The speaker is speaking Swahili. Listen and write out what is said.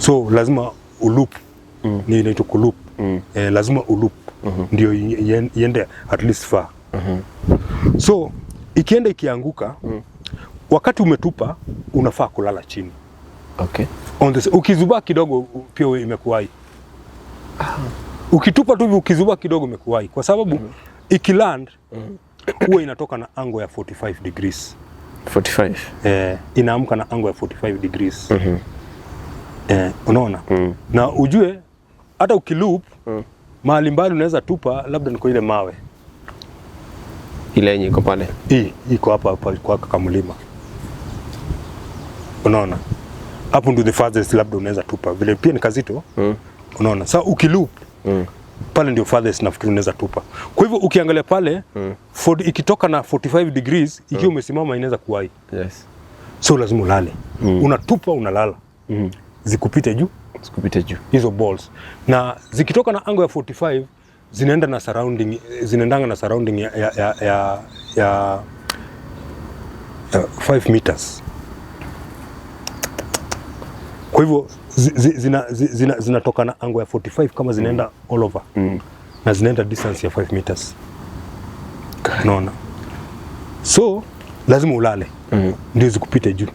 So lazima uloop. Ni inaitwa kuloop. Lazima uloop. Ndio iende at least far. So ikienda ikianguka, wakati umetupa unafaa kulala chini. Okay. Ukizubaa kidogo pia imekuwai. Ukitupa tu ukizubaa kidogo imekuwai kwa sababu ikiland huwa inatoka na angle ya 45 degrees. 45. Inaamka na angle ya 45 degrees. Unaona? Na ujue hata ukiloop mahali mbali unaweza tupa labda ni kwa ile mawe. Ile yenye iko pale. Hii iko hapa kwa kamlima. Unaona? Hapo ndio the farthest labda unaweza tupa. Vile pia ni kazito. Unaona? Sasa ukiloop pale ndio farthest nafikiri unaweza tupa. Kwa hivyo ukiangalia pale ikitoka na 45 degrees ikiwa umesimama inaweza kuwai. Yes. So lazima ulale. Unatupa unalala. Zikupite juu hizo balls. Na zikitoka na angle ya 45 zinaenda na surrounding, zinaendanga na surrounding ya 5 meters. Kwa hivyo zinatoka na angle ya 45 kama zinaenda all over. Na zinaenda distance ya 5 meters. Unaona? So lazima ulale. Ndio zikupite juu.